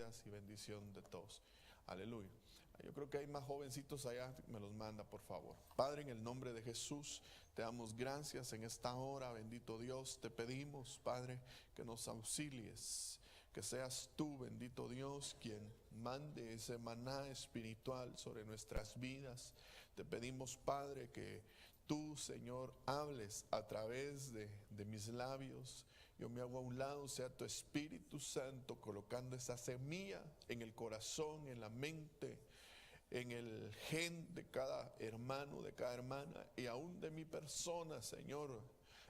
vidas y bendición de todos. Aleluya. Yo creo que hay más jovencitos allá, me los manda por favor. Padre, en el nombre de Jesús, te damos gracias en esta hora, bendito Dios. Te pedimos, Padre, que nos auxilies, que seas tú, bendito Dios, quien mande ese maná espiritual sobre nuestras vidas. Te pedimos, Padre, que tú, Señor, hables a través de mis labios. Yo me hago a un lado, sea tu Espíritu Santo colocando esa semilla en el corazón, en la mente, en el gen de cada hermano, de cada hermana y aún de mi persona, Señor,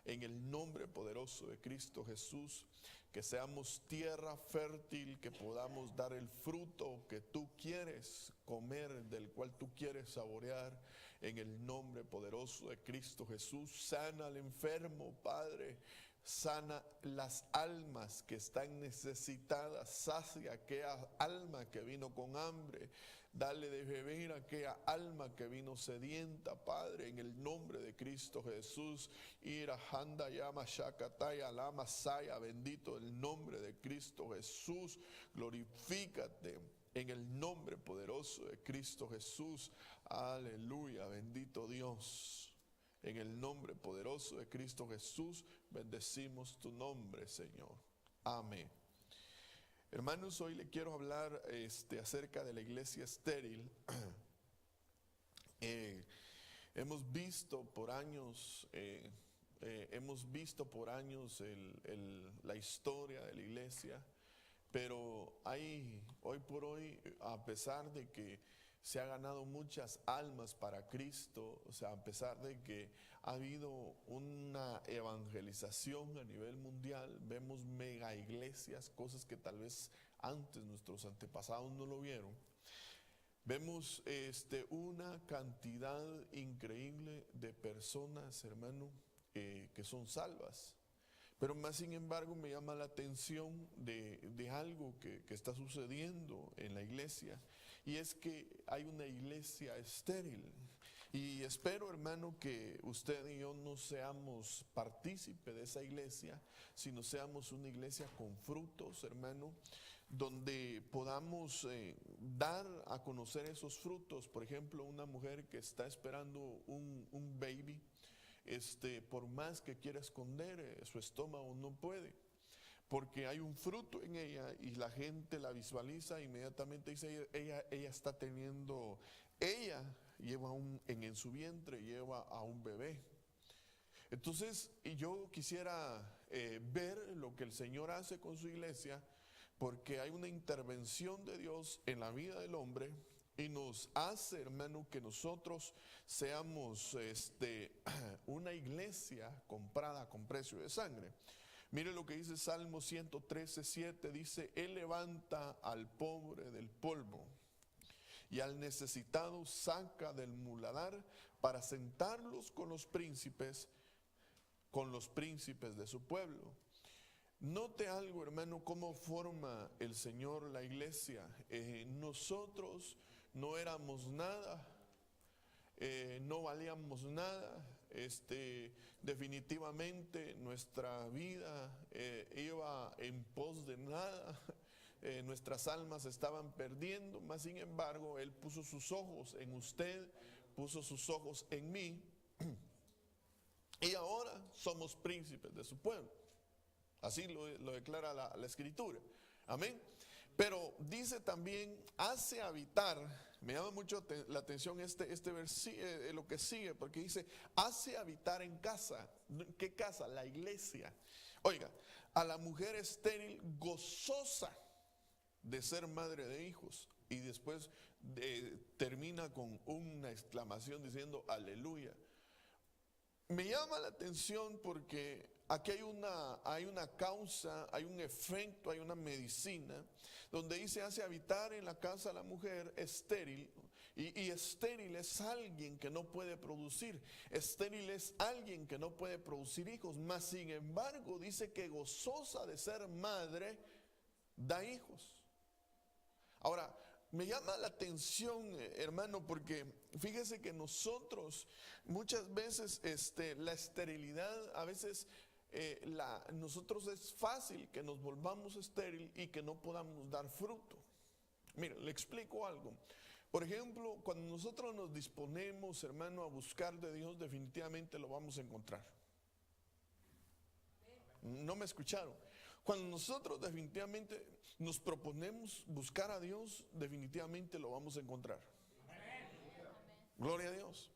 en el nombre poderoso de Cristo Jesús. Que seamos tierra fértil, que podamos dar el fruto que tú quieres comer, del cual tú quieres saborear, en el nombre poderoso de Cristo Jesús. Sana al enfermo, Padre. Sana las almas que están necesitadas, sacia aquella alma que vino con hambre, dale de beber a aquella alma que vino sedienta, Padre, en el nombre de Cristo Jesús. Ira handa yama shakataya lama saya, bendito el nombre de Cristo Jesús, glorifícate en el nombre poderoso de Cristo Jesús. Aleluya, bendito Dios. En el nombre poderoso de Cristo Jesús, bendecimos tu nombre, Señor. Amén. Hermanos, hoy le quiero hablar acerca de la iglesia estéril. Hemos visto por años, la historia de la iglesia, pero hoy por hoy, a pesar de que se ha ganado muchas almas para Cristo, o sea, a pesar de que ha habido una evangelización a nivel mundial, vemos mega iglesias, cosas que tal vez antes nuestros antepasados no lo vieron. Vemos una cantidad increíble de personas, hermano, que son salvas. Pero más sin embargo me llama la atención de algo que está sucediendo en la iglesia. Y es que hay una iglesia estéril. Y espero, hermano, que usted y yo no seamos partícipes de esa iglesia, sino seamos una iglesia con frutos, hermano, donde podamos dar a conocer esos frutos. Por ejemplo, una mujer que está esperando un baby, por más que quiera esconder su estómago, no puede. Porque hay un fruto en ella y la gente la visualiza, inmediatamente dice, ella está teniendo, ella lleva en su vientre, lleva a un bebé. Entonces, y yo quisiera ver lo que el Señor hace con su iglesia, porque hay una intervención de Dios en la vida del hombre y nos hace, hermano, que nosotros seamos una iglesia comprada con precio de sangre. Mire lo que dice Salmo 113:7, dice, Él levanta al pobre del polvo y al necesitado saca del muladar para sentarlos con los príncipes de su pueblo. Note algo, hermano, cómo forma el Señor la iglesia. Nosotros no éramos nada, no valíamos nada. Definitivamente nuestra vida iba en pos de nada, nuestras almas estaban perdiendo, mas sin embargo Él puso sus ojos en usted, puso sus ojos en mí, y ahora somos príncipes de su pueblo. Así lo declara la Escritura. Amén. Pero dice también, hace habitar, me llama mucho la atención este versículo, lo que sigue, porque dice, hace habitar en casa. ¿Qué casa? La iglesia. Oiga, a la mujer estéril gozosa de ser madre de hijos. Y después termina con una exclamación diciendo, aleluya. Me llama la atención porque aquí hay una causa, hay un efecto, hay una medicina, donde dice hace habitar en la casa a la mujer estéril, y estéril es alguien que no puede producir, estéril es alguien que no puede producir hijos, mas sin embargo dice que gozosa de ser madre, da hijos. Ahora, me llama la atención, hermano, porque fíjese que nosotros muchas veces la esterilidad a veces nosotros es fácil que nos volvamos estéril y que no podamos dar fruto. Mire, le explico algo. Por ejemplo, cuando nosotros nos disponemos, hermano, a buscar de Dios, definitivamente lo vamos a encontrar. ¿No me escucharon? Cuando nosotros definitivamente nos proponemos buscar a Dios, definitivamente lo vamos a encontrar. Gloria a Dios.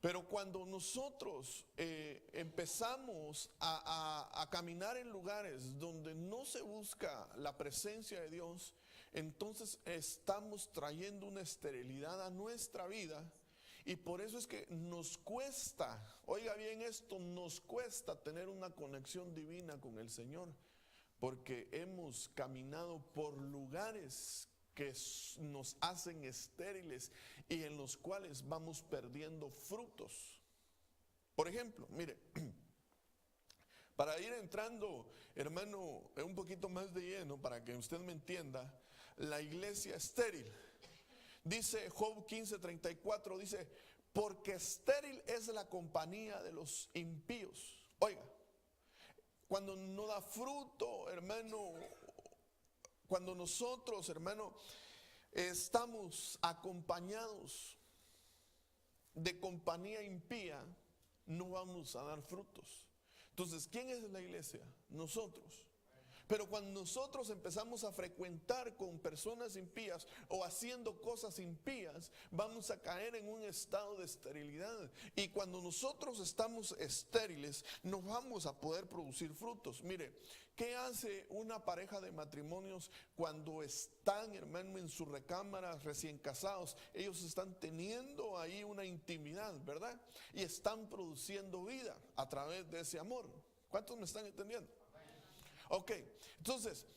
Pero cuando nosotros empezamos a caminar en lugares donde no se busca la presencia de Dios, entonces estamos trayendo una esterilidad a nuestra vida. Y por eso es que nos cuesta, oiga bien esto, nos cuesta tener una conexión divina con el Señor, porque hemos caminado por lugares que nos hacen estériles y en los cuales vamos perdiendo frutos. Por ejemplo, mire, para ir entrando, hermano, un poquito más de lleno, para que usted me entienda, la iglesia estéril. Dice Job 15:34, dice, porque estéril es la compañía de los impíos. Oiga, cuando no da fruto, hermano, cuando nosotros, hermano, estamos acompañados de compañía impía, no vamos a dar frutos. Entonces, ¿quién es la iglesia? Nosotros. Pero cuando nosotros empezamos a frecuentar con personas impías o haciendo cosas impías, vamos a caer en un estado de esterilidad. Y cuando nosotros estamos estériles, no vamos a poder producir frutos. Mire, ¿qué hace una pareja de matrimonios cuando están, hermano, en su recámara recién casados? Ellos están teniendo ahí una intimidad, ¿verdad? Y están produciendo vida a través de ese amor. ¿Cuántos me están entendiendo? Ok, entonces,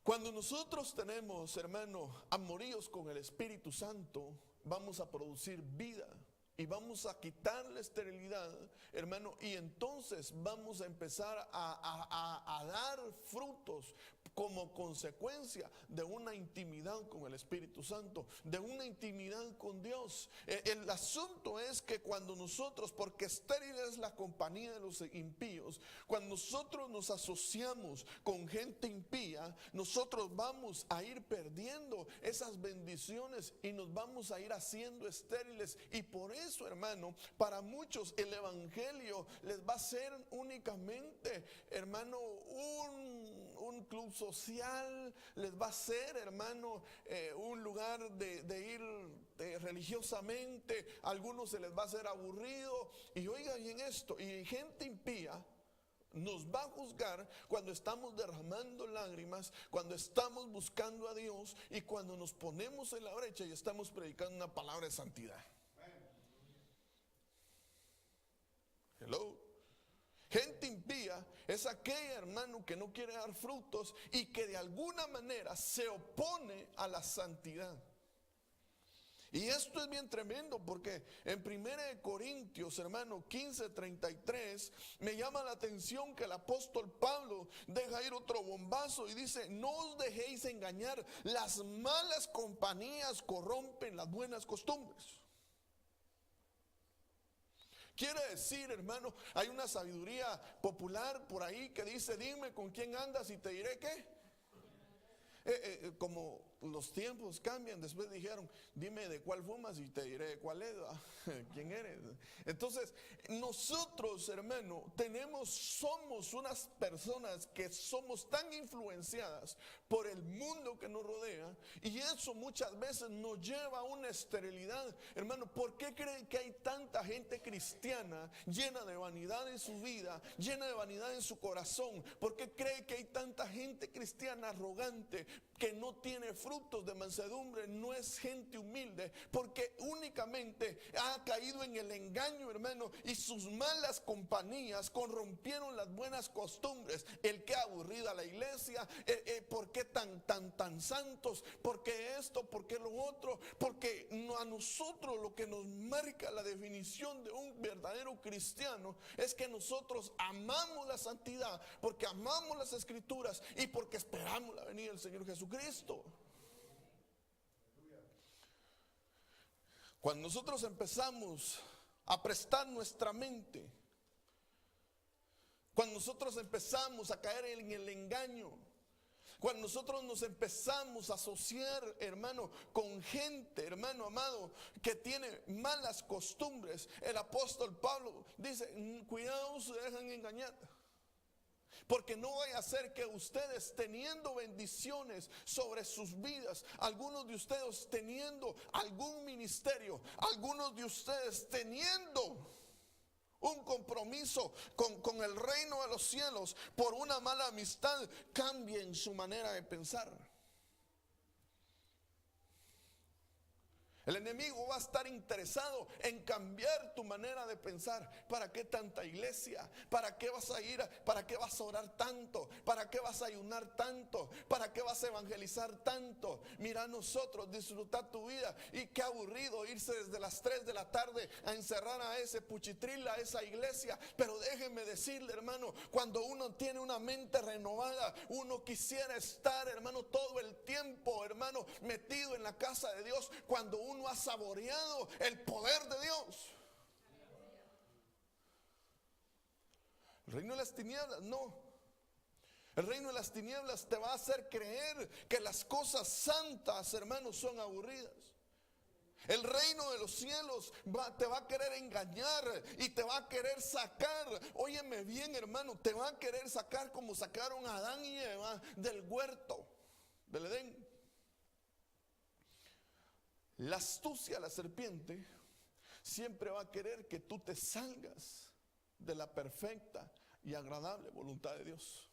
cuando nosotros tenemos, hermano, amoríos con el Espíritu Santo, vamos a producir vida y vamos a quitar la esterilidad, hermano, y entonces vamos a empezar a dar frutos como consecuencia de una intimidad con el Espíritu Santo, de una intimidad con Dios. El asunto es que cuando nosotros, porque estéril es la compañía de los impíos, cuando nosotros nos asociamos con gente impía, nosotros vamos a ir perdiendo esas bendiciones y nos vamos a ir haciendo estériles. Y por eso, hermano, para muchos el evangelio les va a ser únicamente, hermano, un club social, les va a ser, hermano, un lugar de ir religiosamente. A algunos se les va a hacer aburrido. Y oigan bien esto, y gente impía nos va a juzgar cuando estamos derramando lágrimas, cuando estamos buscando a Dios y cuando nos ponemos en la brecha y estamos predicando una palabra de santidad. Hello. Gente impía es aquella, hermano, que no quiere dar frutos y que de alguna manera se opone a la santidad. Y esto es bien tremendo porque en 1 Corintios, hermano, 15:33, me llama la atención que el apóstol Pablo deja ir otro bombazo y dice, no os dejéis engañar, las malas compañías corrompen las buenas costumbres. Quiere decir, hermano, hay una sabiduría popular por ahí que dice, dime con quién andas y te diré qué. Como los tiempos cambian, después dijeron, dime de cuál fumas y te diré cuál es, quién eres. Entonces, nosotros, hermano, somos unas personas que somos tan influenciadas por el mundo que nos rodea, y eso muchas veces nos lleva a una esterilidad. Hermano, ¿por qué creen que hay tanta gente cristiana llena de vanidad en su vida, llena de vanidad en su corazón? ¿Por qué cree que hay tanta gente cristiana arrogante que no tiene frutos de mansedumbre, no es gente humilde? Porque únicamente ha caído en el engaño, hermano, y sus malas compañías corrompieron las buenas costumbres. El que aburrida la iglesia, ¿por qué tan santos? ¿Por qué esto? ¿Por qué lo otro? Porque a nosotros lo que nos marca la definición de un verdadero cristiano es que nosotros amamos la santidad, porque amamos las escrituras y porque esperamos la venida del Señor Jesucristo. Cuando nosotros empezamos a prestar nuestra mente Cuando nosotros empezamos a caer en el engaño, cuando nosotros nos empezamos a asociar, hermano, con gente, hermano amado, que tiene malas costumbres, el apóstol Pablo dice, cuidado, se dejan engañar. Porque no vaya a ser que ustedes, teniendo bendiciones sobre sus vidas, algunos de ustedes teniendo algún ministerio, algunos de ustedes teniendo un compromiso con el reino de los cielos, por una mala amistad, cambien su manera de pensar. El enemigo va a estar interesado en cambiar tu manera de pensar. ¿Para qué tanta iglesia? ¿Para qué vas a ir? ¿Para qué vas a orar tanto? ¿Para qué vas a ayunar tanto? ¿Para qué vas a evangelizar tanto? Mira, nosotros disfrutar tu vida. Y qué aburrido irse desde las 3 de la tarde a encerrar a ese puchitril, a esa iglesia. Pero déjenme decirle, hermano, cuando uno tiene una mente renovada, uno quisiera estar, hermano, todo el tiempo, hermano, metido en la casa de Dios. Cuando uno ha saboreado el poder de Dios. El reino de las tinieblas, no. El reino de las tinieblas te va a hacer creer que las cosas santas, hermanos, son aburridas. El reino de los cielos te va a querer engañar y te va a querer sacar. Óyeme bien, hermano, te va a querer sacar como sacaron a Adán y Eva del huerto del Edén. La astucia, la serpiente, siempre va a querer que tú te salgas de la perfecta y agradable voluntad de Dios.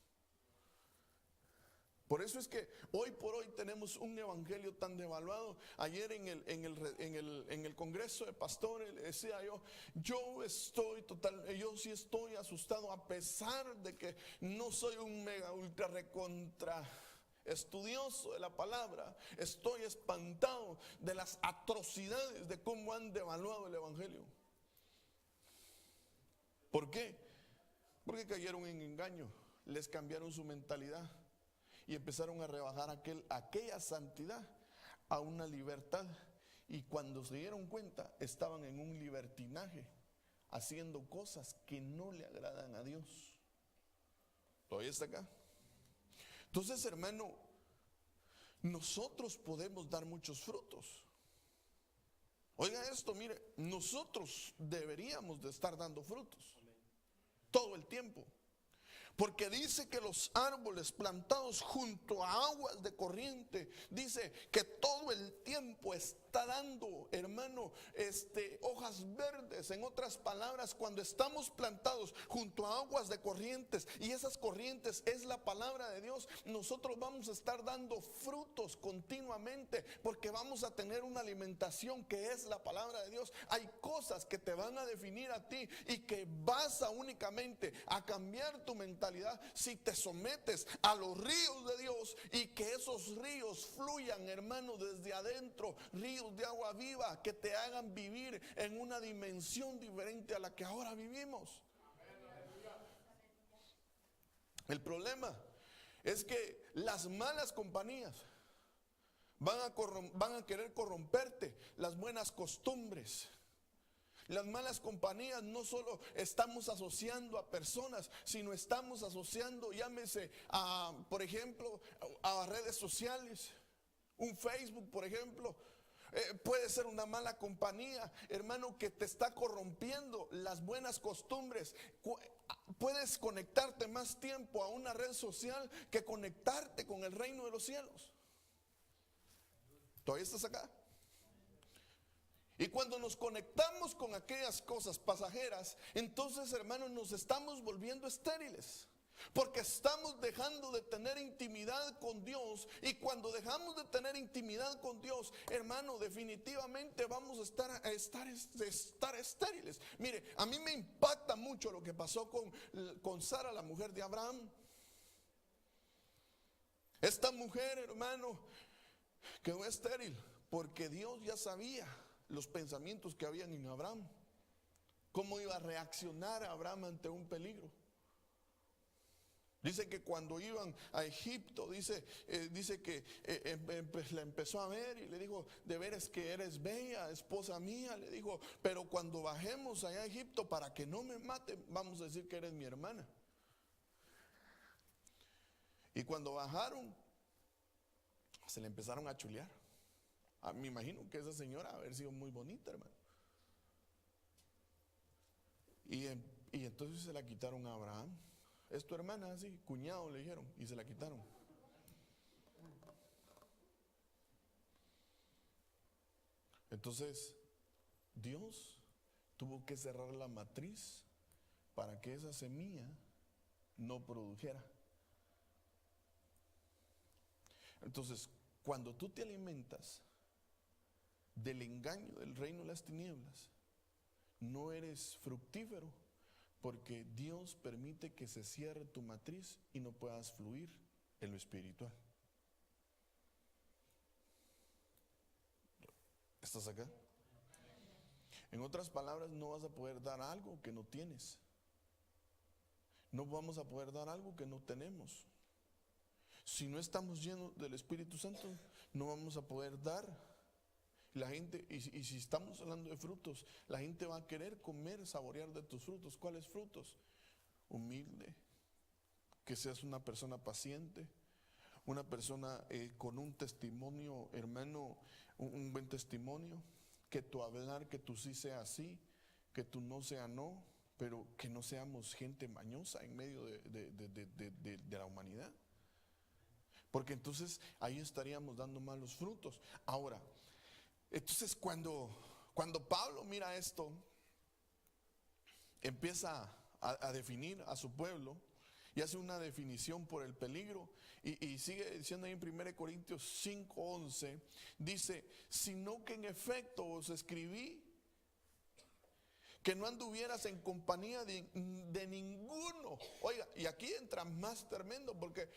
Por eso es que hoy por hoy tenemos un evangelio tan devaluado. Ayer en el congreso de pastores le decía yo sí estoy asustado, a pesar de que no soy un mega ultra recontra estudioso de la palabra. Estoy espantado de las atrocidades de cómo han devaluado el evangelio. ¿Por qué? Porque cayeron en engaño, les cambiaron su mentalidad y empezaron a rebajar aquella santidad a una libertad. Y cuando se dieron cuenta, estaban en un libertinaje, haciendo cosas que no le agradan a Dios. ¿Todavía está acá? Entonces, hermano, nosotros podemos dar muchos frutos. Oiga esto, mire, nosotros deberíamos de estar dando frutos todo el tiempo. Porque dice que los árboles plantados junto a aguas de corriente, dice que todo el tiempo está dando, hermano, hojas verdes. En otras palabras, cuando estamos plantados junto a aguas de corrientes, y esas corrientes es la palabra de Dios, nosotros vamos a estar dando frutos continuamente, porque vamos a tener una alimentación que es la palabra de Dios. Hay cosas que te van a definir a ti y que vas a únicamente a cambiar tu mentalidad si te sometes a los ríos de Dios, y que esos ríos fluyan, hermano, desde adentro, ríos de agua viva que te hagan vivir en una dimensión diferente a la que ahora vivimos. El problema es que las malas compañías van a querer corromperte las buenas costumbres. Las malas compañías no solo estamos asociando a personas, sino estamos asociando, llámese a, por ejemplo, a redes sociales. Un Facebook, por ejemplo, puede ser una mala compañía, hermano, que te está corrompiendo las buenas costumbres. Puedes conectarte más tiempo a una red social que conectarte con el reino de los cielos. ¿Todavía estás acá? Y cuando nos conectamos con aquellas cosas pasajeras, entonces, hermanos, nos estamos volviendo estériles. Porque estamos dejando de tener intimidad con Dios. Y cuando dejamos de tener intimidad con Dios, hermano, definitivamente vamos a estar estériles. Mire, a mí me impacta mucho lo que pasó con Sara, la mujer de Abraham. Esta mujer, hermano, quedó estéril porque Dios ya sabía los pensamientos que habían en Abraham. ¿Cómo iba a reaccionar Abraham ante un peligro? Dice que cuando iban a Egipto, dice que la empezó a ver y le dijo: de veras que eres bella, esposa mía. Le dijo: pero cuando bajemos allá a Egipto, para que no me maten, vamos a decir que eres mi hermana. Y cuando bajaron, se le empezaron a chulear. Me imagino que esa señora haber sido muy bonita, hermano. Y entonces se la quitaron a Abraham. Es tu hermana, así, cuñado, le dijeron, y se la quitaron. Entonces, Dios tuvo que cerrar la matriz para que esa semilla no produjera. Entonces, cuando tú te alimentas del engaño del reino de las tinieblas, no eres fructífero, porque Dios permite que se cierre tu matriz y no puedas fluir en lo espiritual. ¿Estás acá? En otras palabras, no vas a poder dar algo que no tienes. No vamos a poder dar algo que no tenemos. Si no estamos llenos del Espíritu Santo, no vamos a poder dar. La gente, y si estamos hablando de frutos, la gente va a querer comer, saborear de tus frutos. ¿Cuáles frutos? Humilde, que seas una persona paciente, una persona con un testimonio, hermano, un buen testimonio, que tu hablar, que tu sí sea sí, que tu no sea no, pero que no seamos gente mañosa en medio de la humanidad. Porque entonces ahí estaríamos dando malos frutos. Ahora, entonces cuando Pablo mira esto, empieza a definir a su pueblo y hace una definición por el peligro y sigue diciendo ahí en 1 Corintios 5:11, dice, sino que en efecto os escribí que no anduvieras en compañía de ninguno. Oiga, y aquí entra más tremendo, porque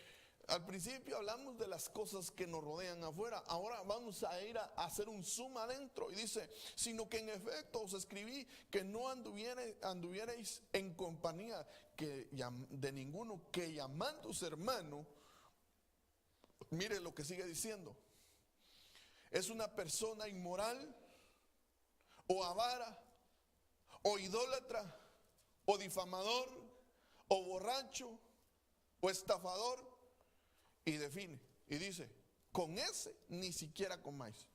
al principio hablamos de las cosas que nos rodean afuera. Ahora vamos a ir a hacer un zoom adentro. Y dice, sino que en efecto os escribí que no anduvierais en compañía de ninguno, que llamándose hermano, mire lo que sigue diciendo, es una persona inmoral, o avara, o idólatra, o difamador, o borracho, o estafador. Y define, y dice, con ese ni siquiera comáis.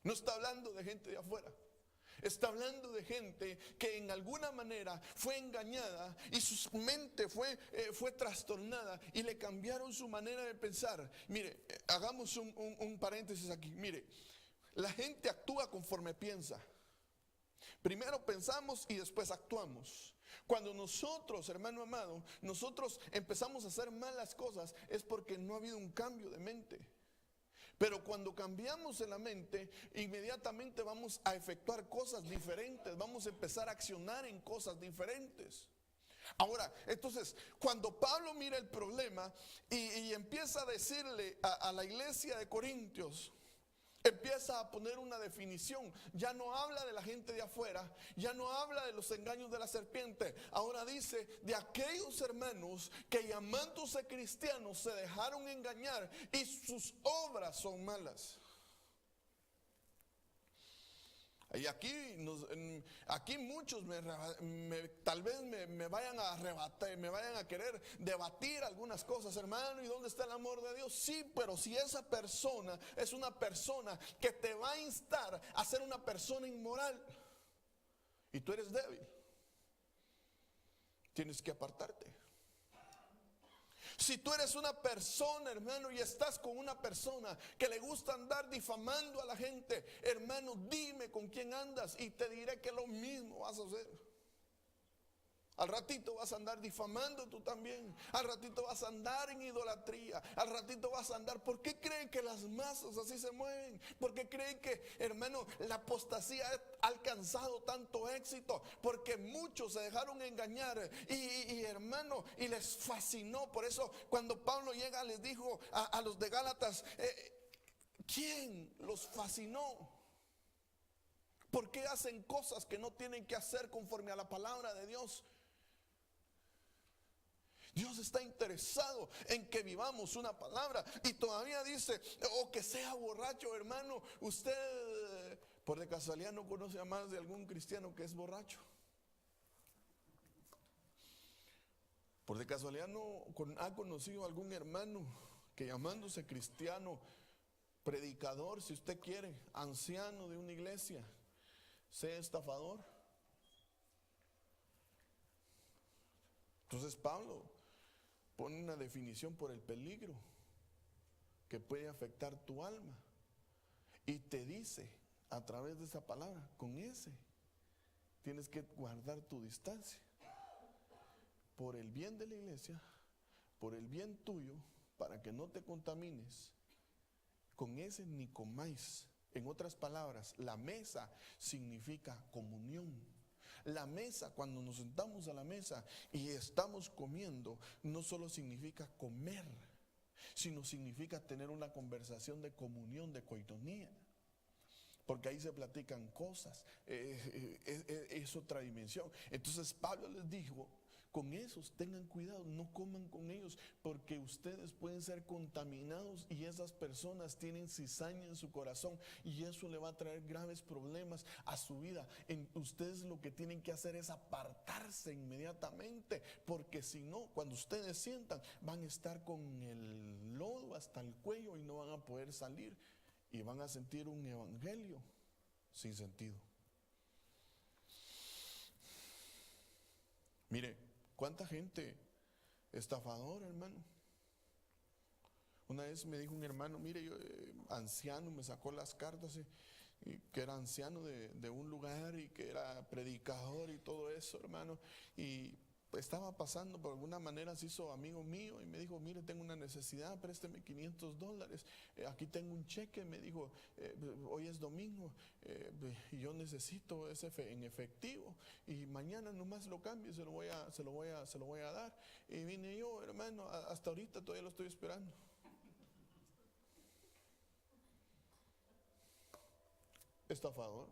No está hablando de gente de afuera. Está hablando de gente que en alguna manera fue engañada y su mente fue trastornada y le cambiaron su manera de pensar. Mire, hagamos un paréntesis aquí. Mire, la gente actúa conforme piensa. Primero pensamos y después actuamos. Cuando nosotros, hermano amado, nosotros empezamos a hacer malas cosas, es porque no ha habido un cambio de mente. Pero cuando cambiamos en la mente, inmediatamente vamos a efectuar cosas diferentes, vamos a empezar a accionar en cosas diferentes. Ahora, entonces, cuando Pablo mira el problema y empieza a decirle a la iglesia de Corintios, empieza a poner una definición. Ya no habla de la gente de afuera, ya no habla de los engaños de la serpiente. Ahora dice de aquellos hermanos que llamándose cristianos se dejaron engañar y sus obras son malas. Y aquí muchos tal vez me vayan a arrebatar, me vayan a querer debatir algunas cosas, hermano, ¿y dónde está el amor de Dios? Sí, pero si esa persona es una persona que te va a instar a ser una persona inmoral y tú eres débil, tienes que apartarte. Si tú eres una persona, hermano, y estás con una persona que le gusta andar difamando a la gente, hermano, dime con quién andas y te diré que lo mismo vas a hacer. Al ratito vas a andar difamando tú también. Al ratito vas a andar en idolatría. Al ratito vas a andar. ¿Por qué creen que las masas así se mueven? ¿Por qué creen que, hermano, la apostasía ha alcanzado tanto éxito? Porque muchos se dejaron engañar y hermano, y les fascinó. Por eso cuando Pablo llega les dijo a los de Gálatas, ¿quién los fascinó? ¿Por qué hacen cosas que no tienen que hacer conforme a la palabra de Dios? Dios está interesado en que vivamos una palabra. Y todavía dice, que sea borracho, hermano. Usted, por de casualidad, no conoce a más de algún cristiano que es borracho. Por de casualidad no ha conocido algún hermano que llamándose cristiano, predicador, si usted quiere, anciano de una iglesia, sea estafador. Entonces Pablo pone una definición por el peligro que puede afectar tu alma y te dice a través de esa palabra, con ese tienes que guardar tu distancia por el bien de la iglesia, por el bien tuyo, para que no te contamines. Con ese ni comáis. En otras palabras, la mesa significa comunión. La mesa, cuando nos sentamos a la mesa y estamos comiendo, no solo significa comer, sino significa tener una conversación de comunión, de coinonía. Porque ahí se platican cosas, es otra dimensión. Entonces Pablo les dijo, con esos tengan cuidado, no coman con ellos, porque ustedes pueden ser contaminados y esas personas tienen cizaña en su corazón y eso le va a traer graves problemas a su vida. Ustedes lo que tienen que hacer es apartarse inmediatamente, porque si no, cuando ustedes sientan, van a estar con el lodo hasta el cuello y no van a poder salir y van a sentir un evangelio sin sentido. Mire, ¿cuánta gente estafadora, hermano? Una vez me dijo un hermano, mire, yo anciano, me sacó las cartas y que era anciano de un lugar y que era predicador y todo eso, hermano, y estaba pasando, por alguna manera se hizo amigo mío y me dijo, mire, tengo una necesidad, présteme $500, aquí tengo un cheque, me dijo, hoy es domingo y yo necesito ese en efectivo y mañana nomás lo cambio y se lo voy a dar. Y vine yo, hermano, hasta ahorita todavía lo estoy esperando. Estafador.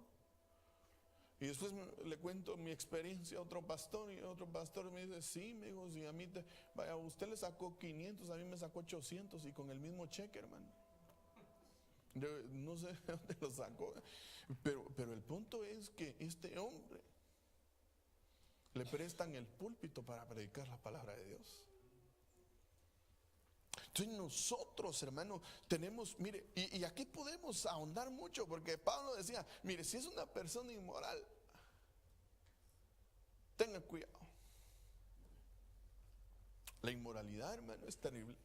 Y después le cuento mi experiencia a otro pastor y otro pastor me dice, sí, me dijo, si a mí, vaya, usted le sacó 500, a mí me sacó 800 y con el mismo cheque, hermano. Yo no sé de dónde lo sacó, pero el punto es que este hombre le prestan el púlpito para predicar la palabra de Dios. Entonces nosotros, hermano, tenemos, mire, y aquí podemos ahondar mucho, porque Pablo decía, mire, si es una persona inmoral, tenga cuidado. La inmoralidad, hermano, es terrible.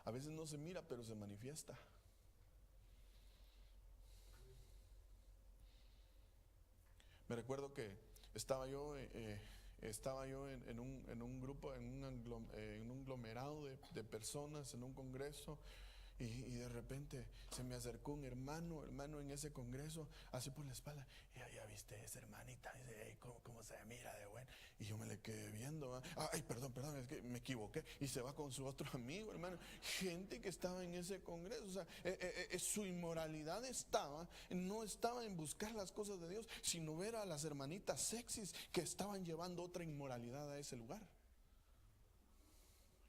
A veces no se mira, pero se manifiesta. Me recuerdo que estaba yo en un grupo, en un aglomerado de personas, en un congreso, y de repente se me acercó un hermano en ese congreso, así por la espalda, y ya viste esa hermanita, y dice, hey, ¿cómo se mira de bueno? Y yo me le quedé viendo, ay, perdón, es que me equivoqué, y se va con su otro amigo, hermano, gente que estaba en ese congreso, o sea, su inmoralidad no estaba en buscar las cosas de Dios, sino ver a las hermanitas sexys que estaban llevando otra inmoralidad a ese lugar.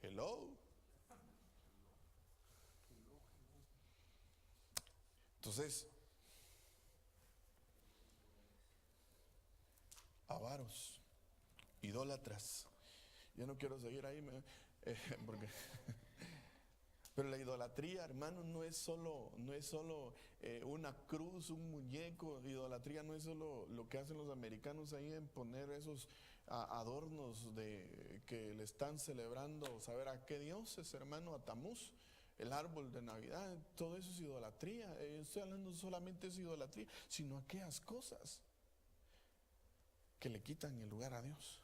Hello. Entonces, avaros, idólatras. Yo no quiero seguir ahí, porque pero la idolatría, hermano, no es solo una cruz, un muñeco. Idolatría no es solo lo que hacen los americanos ahí en poner esos adornos que le están celebrando, saber a qué dioses, hermano, a Tamuz, el árbol de Navidad. Todo eso es idolatría. Estoy hablando solamente de idolatría, sino aquellas cosas que le quitan el lugar a Dios.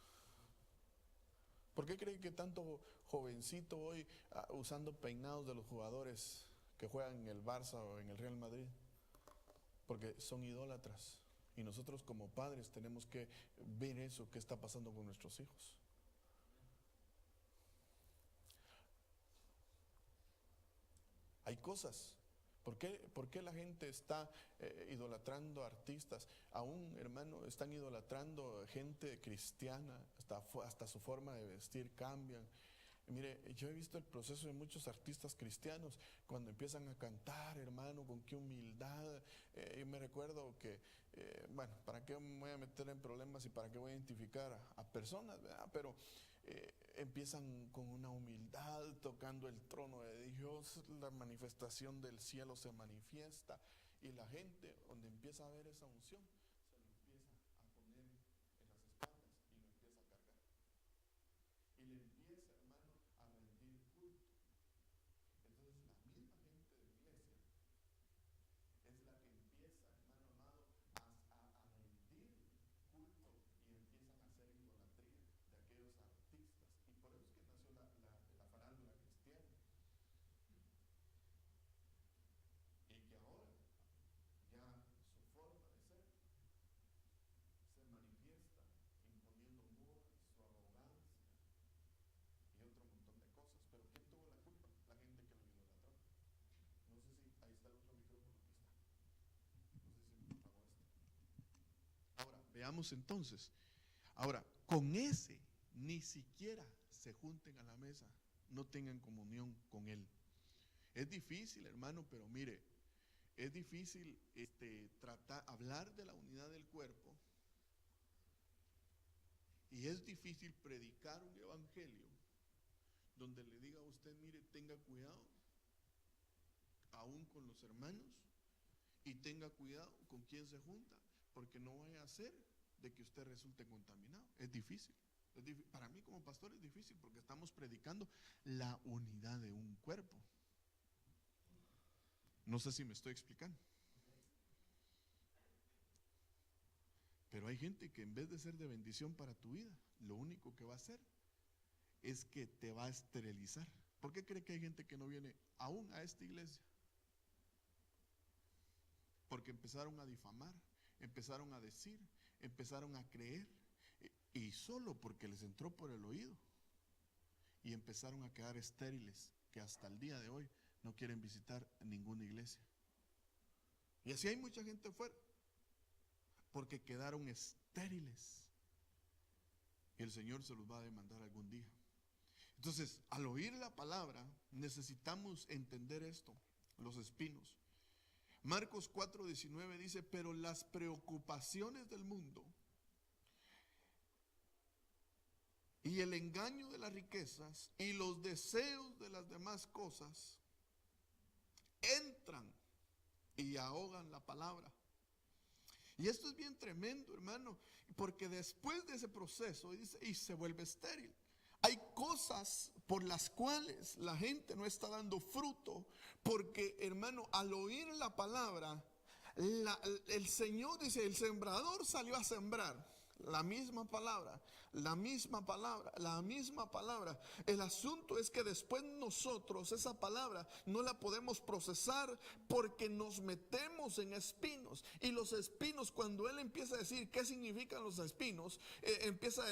¿Por qué creen que tanto jovencito hoy usando peinados de los jugadores que juegan en el Barça o en el Real Madrid? Porque son idólatras. Y nosotros como padres tenemos que ver eso que está pasando con nuestros hijos. Hay cosas. ¿Por qué la gente está idolatrando artistas? Aún, hermano, están idolatrando gente cristiana, hasta su forma de vestir cambian. Mire, yo he visto el proceso de muchos artistas cristianos cuando empiezan a cantar, hermano, con qué humildad. Yo me recuerdo que, bueno, ¿para qué me voy a meter en problemas y para qué voy a identificar a personas, ¿verdad? Pero empiezan con una humildad, tocando el trono de Dios, la manifestación del cielo se manifiesta y la gente, donde empieza a ver esa unción, se lo empieza a poner en las espaldas y lo empieza a cargar. Y le empieza, hermano, a rendir culto. Entonces la misma gente de la iglesia es la que empieza, hermano amado, a rendir culto y empiezan a hacer idolatría de aquellos artistas. Y por eso es que nació la farándula cristiana. Y que ahora ya su forma de ser se manifiesta imponiendo modas, su arrogancia y otro montón de cosas. Pero ¿quién tuvo la culpa? La gente que lo idolatró. No sé si ahí está el otro micrófono, aquí está. No sé si me apagó este. Ahora, veamos entonces. Ahora, con ese ni siquiera se junten a la mesa, no tengan comunión con él. Es difícil, hermano, pero mire, es difícil hablar de la unidad del cuerpo y es difícil predicar un evangelio donde le diga a usted, mire, tenga cuidado aún con los hermanos y tenga cuidado con quién se junta, porque no vaya a ser de que usted resulte contaminado. Es difícil. Para mí como pastor es difícil porque estamos predicando la unidad de un cuerpo. No sé si me estoy explicando. Pero hay gente que en vez de ser de bendición para tu vida, lo único que va a hacer es que te va a esterilizar. ¿Por qué cree que hay gente que no viene aún a esta iglesia? Porque empezaron a difamar, empezaron a decir, empezaron a creer, y solo porque les entró por el oído, y empezaron a quedar estériles, que hasta el día de hoy no quieren visitar ninguna iglesia. Y así hay mucha gente fuera, porque quedaron estériles, y el Señor se los va a demandar algún día. Entonces, al oír la palabra, necesitamos entender esto, los espinos. Marcos 4:19 dice, pero las preocupaciones del mundo y el engaño de las riquezas y los deseos de las demás cosas entran y ahogan la palabra. Y esto es bien tremendo, hermano, porque después de ese proceso dice, y se vuelve estéril. Hay cosas por las cuales la gente no está dando fruto, porque, hermano, al oír la palabra, el Señor dice, el sembrador salió a sembrar. La misma palabra, la misma palabra, la misma palabra. El asunto es que después nosotros esa palabra no la podemos procesar porque nos metemos en espinos. Y los espinos, cuando él empieza a decir qué significan los espinos, empieza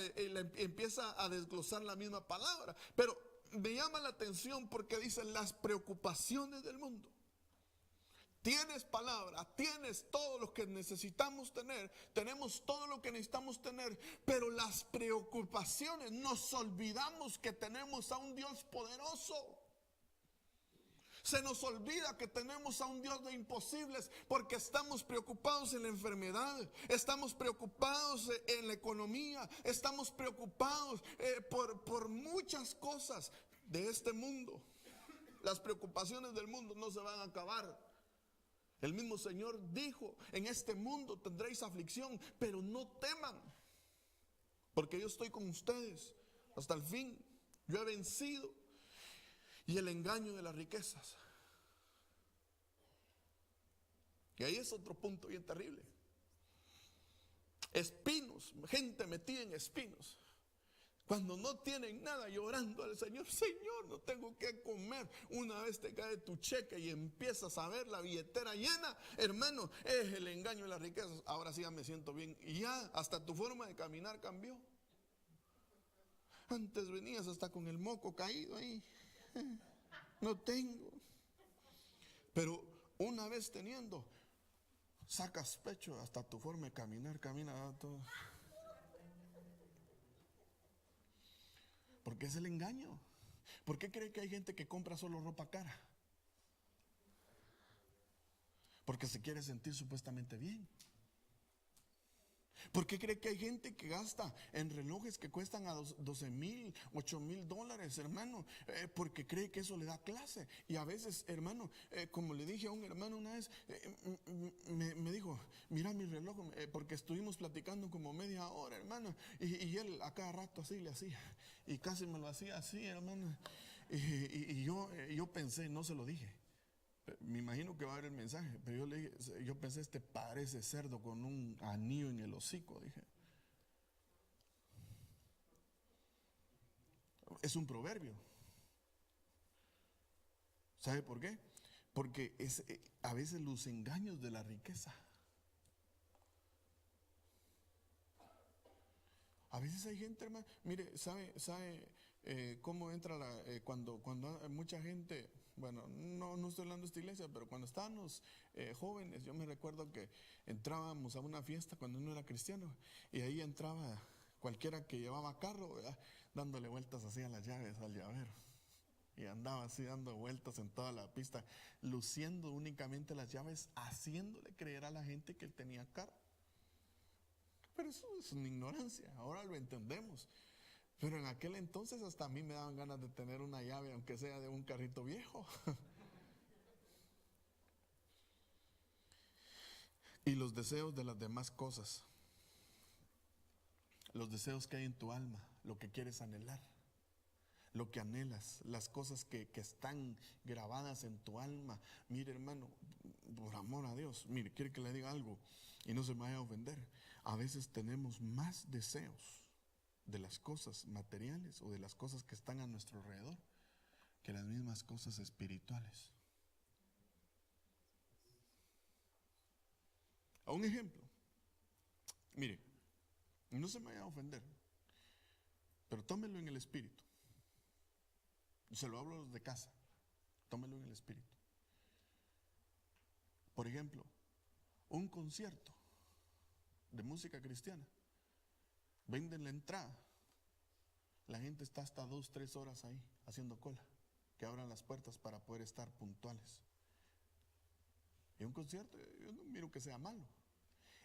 a desglosar la misma palabra. Pero me llama la atención porque dice las preocupaciones del mundo. Tienes palabra, tienes todo lo que necesitamos tener, tenemos todo lo que necesitamos tener, pero las preocupaciones, nos olvidamos que tenemos a un Dios poderoso. Se nos olvida que tenemos a un Dios de imposibles porque estamos preocupados en la enfermedad, estamos preocupados en la economía, estamos preocupados por muchas cosas de este mundo. Las preocupaciones del mundo no se van a acabar. El mismo Señor dijo, en este mundo tendréis aflicción, pero no teman, porque yo estoy con ustedes hasta el fin. Yo he vencido. Y el engaño de las riquezas. Y ahí es otro punto bien terrible. Espinos, gente metida en espinos. Cuando no tienen nada, llorando al Señor, Señor, no tengo que comer. Una vez te cae tu cheque y empiezas a ver la billetera llena, hermano, es el engaño de las riquezas. Ahora sí ya me siento bien. Y ya hasta tu forma de caminar cambió. Antes venías hasta con el moco caído ahí. No tengo. Pero una vez teniendo, sacas pecho, hasta tu forma de caminar, camina todo. Porque es el engaño. ¿Por qué cree que hay gente que compra solo ropa cara? Porque se quiere sentir supuestamente bien. ¿Por qué cree que hay gente que gasta en relojes que cuestan a 12,000, 8,000 dólares, hermano? Porque cree que eso le da clase. Y a veces, hermano, como le dije a un hermano una vez, me dijo, mira mi reloj, porque estuvimos platicando como media hora, hermano. Y él a cada rato así le hacía. Y casi me lo hacía así, hermano. Y yo pensé, no se lo dije. Me imagino que va a ver el mensaje, pero yo le dije, yo pensé, este parece cerdo con un anillo en el hocico, dije. Es un proverbio. ¿Sabe por qué? Porque es a veces los engaños de la riqueza. A veces hay gente, hermano, mire, sabe cómo entra cuando mucha gente, bueno, no estoy hablando de esta iglesia, pero cuando estábamos jóvenes, yo me recuerdo que entrábamos a una fiesta cuando uno era cristiano, y ahí entraba cualquiera que llevaba carro, ¿verdad?, dándole vueltas así a las llaves, al llavero. Y andaba así dando vueltas en toda la pista, luciendo únicamente las llaves, haciéndole creer a la gente que él tenía carro. Pero eso es una ignorancia, ahora lo entendemos. Pero en aquel entonces hasta a mí me daban ganas de tener una llave, aunque sea de un carrito viejo. Y los deseos de las demás cosas, los deseos que hay en tu alma, lo que quieres anhelar, lo que anhelas, las cosas que están grabadas en tu alma. Mire, hermano, por amor a Dios, mire, quiere que le diga algo y no se me vaya a ofender. A veces tenemos más deseos de las cosas materiales o de las cosas que están a nuestro alrededor que las mismas cosas espirituales. A un ejemplo, mire, no se me vaya a ofender, pero tómelo en el espíritu. Se lo hablo a los de casa, tómelo en el espíritu. Por ejemplo, un concierto de música cristiana, venden la entrada, la gente está hasta 2-3 horas ahí haciendo cola, que abran las puertas para poder estar puntuales. Y un concierto, yo no miro que sea malo.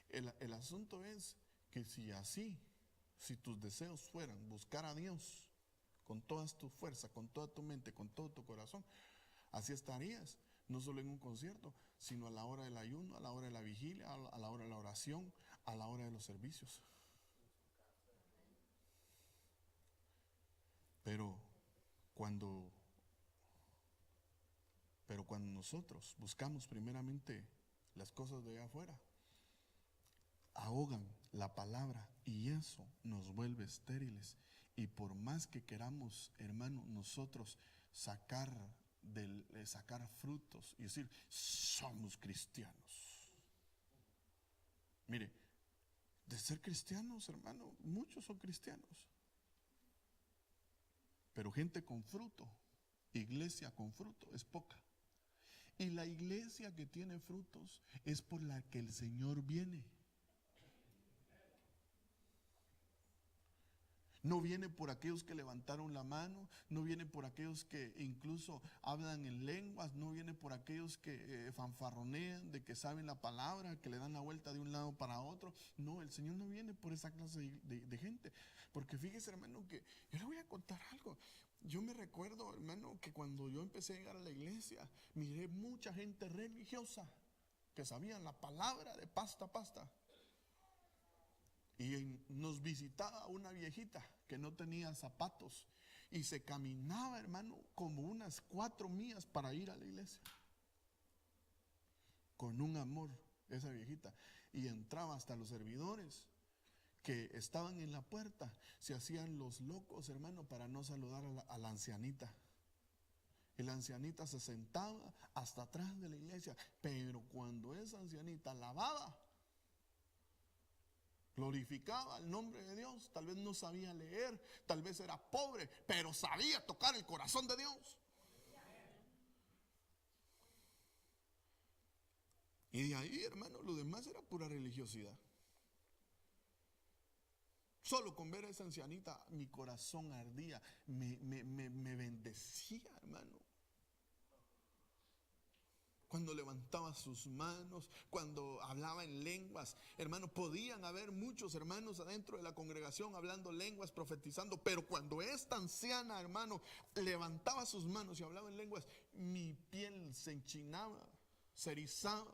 El asunto es que si tus deseos fueran buscar a Dios con toda tu fuerza, con toda tu mente, con todo tu corazón, así estarías, no solo en un concierto, sino a la hora del ayuno, a la hora de la vigilia, a la hora de la oración, a la hora de los servicios. Pero cuando nosotros buscamos primeramente las cosas de allá afuera, ahogan la palabra y eso nos vuelve estériles. Y por más que queramos, hermano, nosotros sacar frutos y decir, somos cristianos. Mire, de ser cristianos, hermano, muchos son cristianos. Pero gente con fruto, iglesia con fruto, es poca. Y la iglesia que tiene frutos es por la que el Señor viene. No viene por aquellos que levantaron la mano, no viene por aquellos que incluso hablan en lenguas, no viene por aquellos que fanfarronean, de que saben la palabra, que le dan la vuelta de un lado para otro. No, el Señor no viene por esa clase de gente. Porque fíjese, hermano, que yo le voy a contar algo. Yo me recuerdo, hermano, que cuando yo empecé a llegar a la iglesia, miré mucha gente religiosa que sabían la palabra de pasta a pasta. Y nos visitaba una viejita que no tenía zapatos y se caminaba, hermano, como unas 4 millas para ir a la iglesia. Con un amor, esa viejita. Y entraba hasta los servidores que estaban en la puerta. Se hacían los locos, hermano, para no saludar a la ancianita. Y la ancianita se sentaba hasta atrás de la iglesia. Pero cuando esa ancianita alababa, glorificaba el nombre de Dios, tal vez no sabía leer, tal vez era pobre, pero sabía tocar el corazón de Dios. Y de ahí, hermano, lo demás era pura religiosidad. Solo con ver a esa ancianita, mi corazón ardía, me bendecía, hermano. cuando levantaba sus manos, cuando hablaba en lenguas. Hermano, podían haber muchos hermanos adentro de la congregación hablando lenguas, profetizando, pero cuando esta anciana, hermano, levantaba sus manos y hablaba en lenguas, mi piel se enchinaba, se erizaba.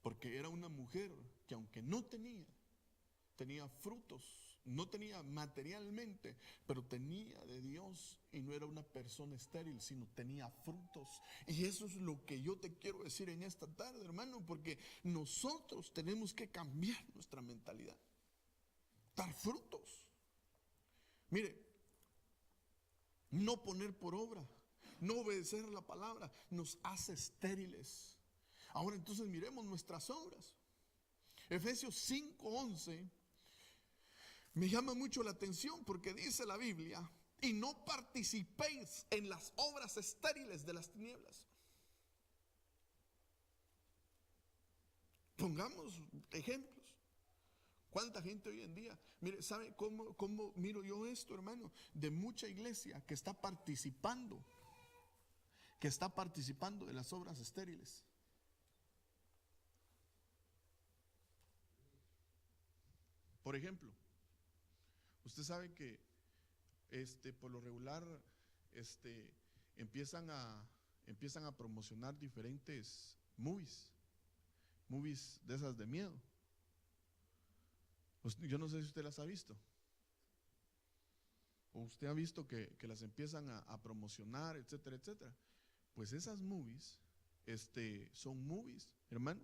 Porque era una mujer que aunque no tenía frutos, no tenía materialmente, pero tenía de Dios, y no era una persona estéril, sino tenía frutos. Y eso es lo que yo te quiero decir en esta tarde, hermano, porque nosotros tenemos que cambiar nuestra mentalidad, dar frutos. Mire, no poner por obra, no obedecer la palabra, nos hace estériles. Ahora entonces miremos nuestras obras. Efesios 5:11 me llama mucho la atención porque dice la Biblia: y no participéis en las obras estériles de las tinieblas. Pongamos ejemplos. ¿Cuánta gente hoy en día? Mire, ¿sabe cómo miro yo esto, hermano? De mucha iglesia que está participando de las obras estériles. Por ejemplo, usted sabe que por lo regular empiezan a promocionar diferentes movies de esas de miedo. Yo no sé si usted las ha visto, o usted ha visto que las empiezan a promocionar, etcétera, etcétera. Pues esas movies son movies, hermano,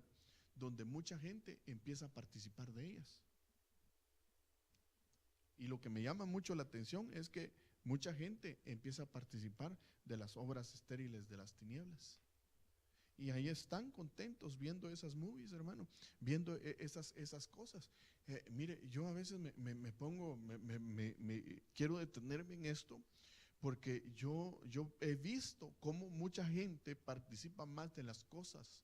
donde mucha gente empieza a participar de ellas. Y lo que me llama mucho la atención es que mucha gente empieza a participar de las obras estériles de las tinieblas. Y ahí están contentos viendo esas movies, hermano, viendo esas cosas. Mire, yo a veces quiero detenerme en esto, porque yo he visto cómo mucha gente participa más de las cosas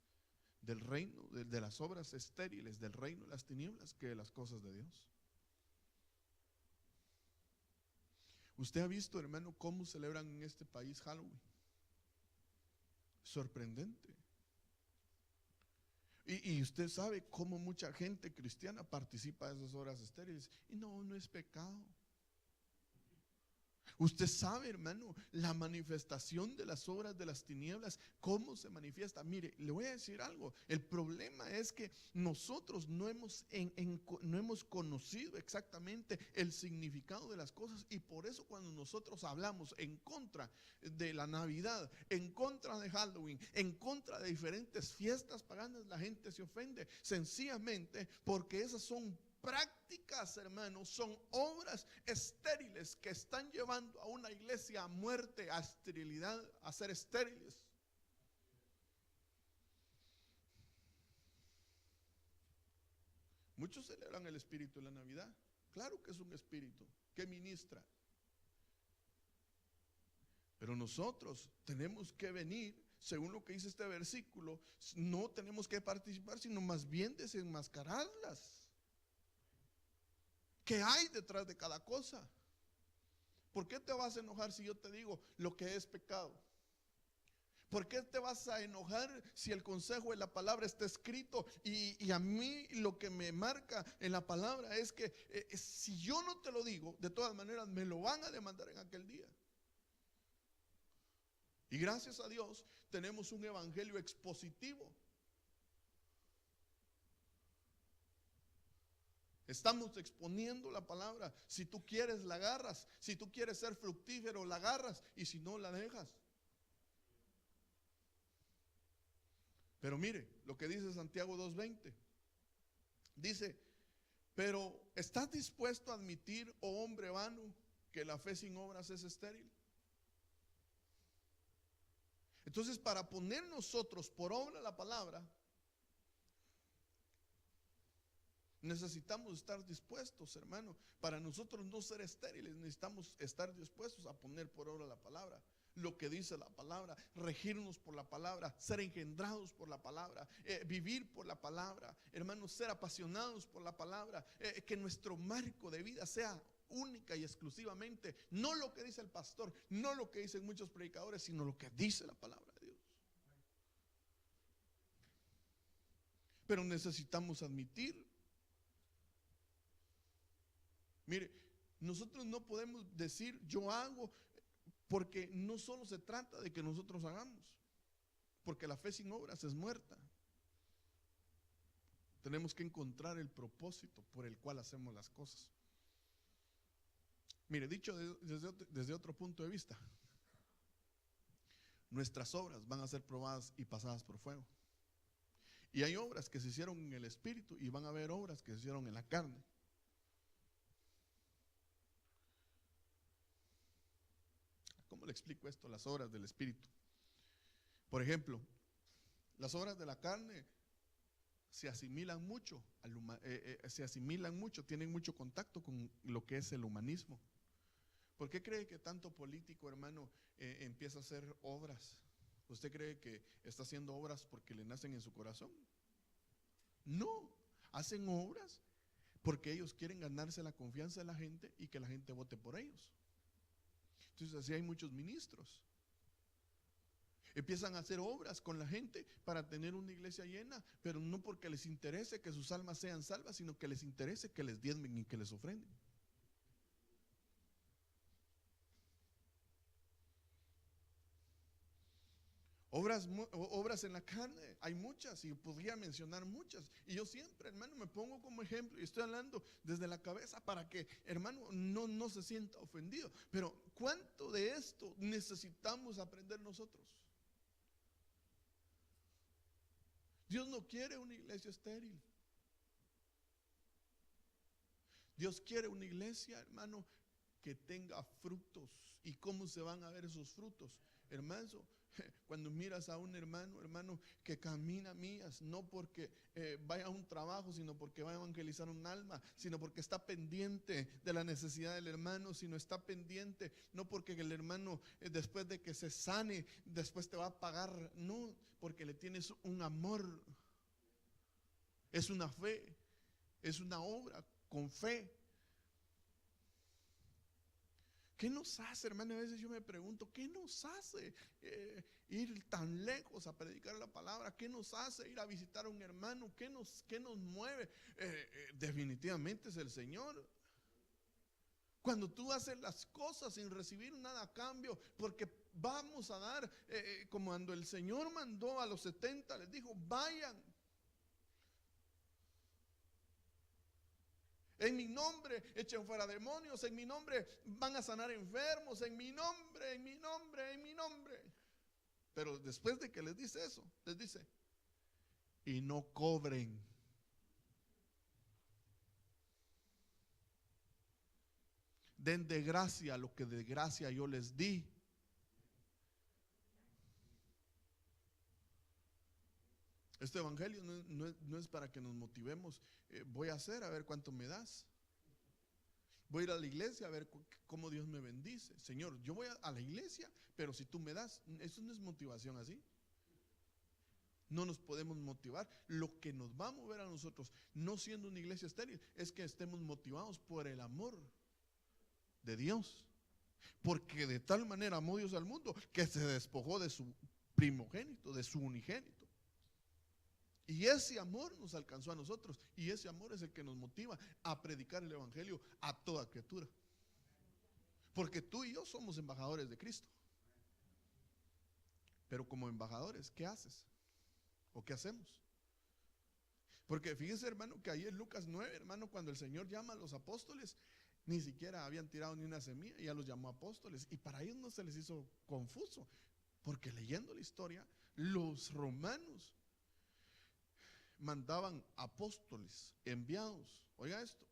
del reino, de las obras estériles del reino de las tinieblas, que de las cosas de Dios. Usted ha visto, hermano, cómo celebran en este país Halloween. Sorprendente. Y usted sabe cómo mucha gente cristiana participa de esas obras estériles. Y no es pecado. Usted sabe, hermano, la manifestación de las obras de las tinieblas, cómo se manifiesta. Mire, le voy a decir algo. El problema es que nosotros no hemos conocido exactamente el significado de las cosas, y por eso cuando nosotros hablamos en contra de la Navidad, en contra de Halloween, en contra de diferentes fiestas paganas, la gente se ofende, sencillamente porque esas son prácticas, hermanos, son obras estériles que están llevando a una iglesia a muerte, a esterilidad, a ser estériles. Muchos celebran el espíritu de la Navidad. Claro que es un espíritu que ministra. Pero nosotros tenemos que venir, según lo que dice este versículo, no tenemos que participar, sino más bien desenmascararlas. ¿Qué hay detrás de cada cosa? ¿Por qué te vas a enojar si yo te digo lo que es pecado? ¿Por qué te vas a enojar si el consejo de la palabra está escrito? Y a mí lo que me marca en la palabra es que si yo no te lo digo, de todas maneras me lo van a demandar en aquel día. Y gracias a Dios tenemos un evangelio expositivo. Estamos exponiendo la palabra. Si tú quieres, la agarras. Si tú quieres ser fructífero, la agarras. Y si no, la dejas. Pero mire lo que dice Santiago 2:20. Dice: pero ¿estás dispuesto a admitir, oh hombre vano, que la fe sin obras es estéril? Entonces, para poner nosotros por obra la palabra, necesitamos estar dispuestos, hermano. Para nosotros no ser estériles, necesitamos estar dispuestos a poner por obra la palabra, lo que dice la palabra, regirnos por la palabra, ser engendrados por la palabra, vivir por la palabra, hermanos, ser apasionados por la palabra, que nuestro marco de vida sea única y exclusivamente, no lo que dice el pastor, no lo que dicen muchos predicadores, sino lo que dice la palabra de Dios. Pero necesitamos admitir, mire, nosotros no podemos decir yo hago, porque no solo se trata de que nosotros hagamos, porque la fe sin obras es muerta. Tenemos que encontrar el propósito por el cual hacemos las cosas. Mire, dicho desde otro punto de vista, nuestras obras van a ser probadas y pasadas por fuego. Y hay obras que se hicieron en el espíritu y van a haber obras que se hicieron en la carne. ¿Cómo le explico esto? Las obras del espíritu. Por ejemplo, las obras de la carne se asimilan mucho, tienen mucho contacto con lo que es el humanismo. ¿Por qué cree que tanto político, hermano, empieza a hacer obras? ¿Usted cree que está haciendo obras porque le nacen en su corazón? No, hacen obras porque ellos quieren ganarse la confianza de la gente y que la gente vote por ellos. Entonces así hay muchos ministros. Empiezan a hacer obras con la gente para tener una iglesia llena, pero no porque les interese que sus almas sean salvas, sino que les interese que les diezmen y que les ofrenden. Obras en la carne, hay muchas y podría mencionar muchas. Y yo siempre, hermano, me pongo como ejemplo y estoy hablando desde la cabeza para que, hermano, no se sienta ofendido. Pero ¿cuánto de esto necesitamos aprender nosotros? Dios no quiere una iglesia estéril. Dios quiere una iglesia, hermano, que tenga frutos. ¿Y cómo se van a ver esos frutos? Hermano, cuando miras a un hermano que camina millas, no porque vaya a un trabajo, sino porque va a evangelizar un alma, sino porque está pendiente de la necesidad del hermano, sino está pendiente, no porque el hermano después de que se sane, después te va a pagar, no, porque le tienes un amor, es una fe, es una obra con fe. ¿Qué nos hace, hermano? A veces yo me pregunto, ¿qué nos hace ir tan lejos a predicar la palabra? ¿Qué nos hace ir a visitar a un hermano? ¿Qué nos mueve? Definitivamente es el Señor. Cuando tú haces las cosas sin recibir nada a cambio, porque vamos a dar, como cuando el Señor mandó a los 70, les dijo, vayan. En mi nombre echen fuera demonios, en mi nombre van a sanar enfermos, en mi nombre, en mi nombre, en mi nombre. Pero después de que les dice eso, les dice, y no cobren. Den de gracia lo que de gracia yo les di. Este evangelio no es para que nos motivemos. Voy a hacer a ver cuánto me das. Voy a ir a la iglesia a ver cómo Dios me bendice. Señor, yo voy a la iglesia, pero si tú me das, eso no es motivación así. No nos podemos motivar. Lo que nos va a mover a nosotros, no siendo una iglesia estéril, es que estemos motivados por el amor de Dios. Porque de tal manera amó Dios al mundo que se despojó de su primogénito, de su unigénito. Y ese amor nos alcanzó a nosotros. Y ese amor es el que nos motiva a predicar el evangelio a toda criatura. Porque tú y yo somos embajadores de Cristo. Pero como embajadores, ¿qué haces? ¿O qué hacemos? Porque fíjense, hermano, que ahí en Lucas 9, hermano, cuando el Señor llama a los apóstoles, ni siquiera habían tirado ni una semilla y ya los llamó apóstoles. Y para ellos no se les hizo confuso. Porque leyendo la historia, los romanos mandaban apóstoles enviados, oiga esto,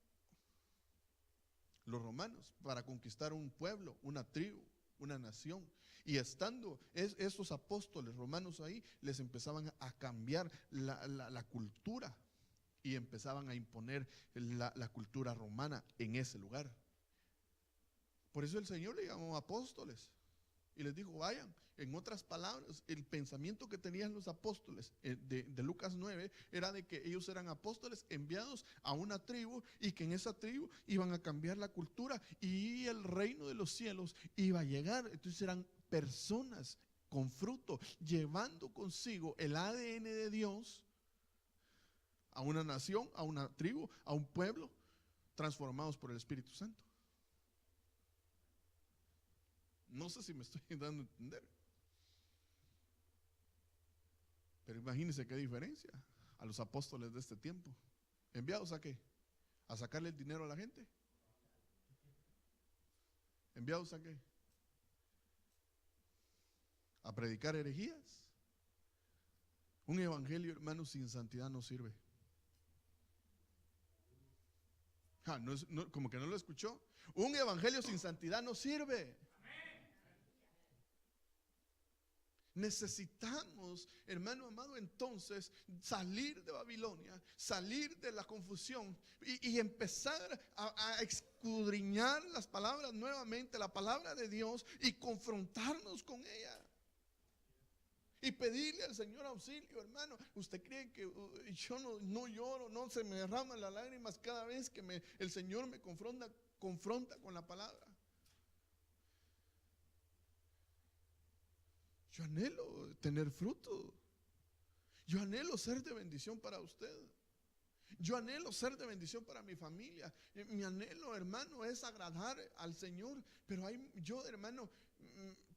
los romanos, para conquistar un pueblo, una tribu, una nación. Y estando esos apóstoles romanos ahí, les empezaban a cambiar la cultura y empezaban a imponer la cultura romana en ese lugar. Por eso el Señor le llamó apóstoles. y les dijo, vayan. En otras palabras, el pensamiento que tenían los apóstoles de Lucas 9 era de que ellos eran apóstoles enviados a una tribu y que en esa tribu iban a cambiar la cultura y el reino de los cielos iba a llegar. Entonces eran personas con fruto, llevando consigo el ADN de Dios a una nación, a una tribu, a un pueblo, transformados por el Espíritu Santo. No sé si me estoy dando a entender. Pero imagínense qué diferencia a los apóstoles de este tiempo. ¿Enviados a qué? ¿A sacarle el dinero a la gente? ¿Enviados a qué? ¿A predicar herejías? Un evangelio, hermano, sin santidad no sirve. Como que no lo escuchó. Un evangelio sin santidad no sirve. Necesitamos, hermano amado, entonces salir de Babilonia, salir de la confusión y empezar a escudriñar las palabras nuevamente, la palabra de Dios, y confrontarnos con ella. Y pedirle al Señor auxilio, hermano. ¿Usted cree que yo no lloro, no se me derraman las lágrimas cada vez que el Señor me confronta con la palabra? Yo anhelo tener fruto. Yo anhelo ser de bendición para usted. Yo anhelo ser de bendición para mi familia. Mi anhelo, hermano, es agradar al Señor. Pero yo, hermano,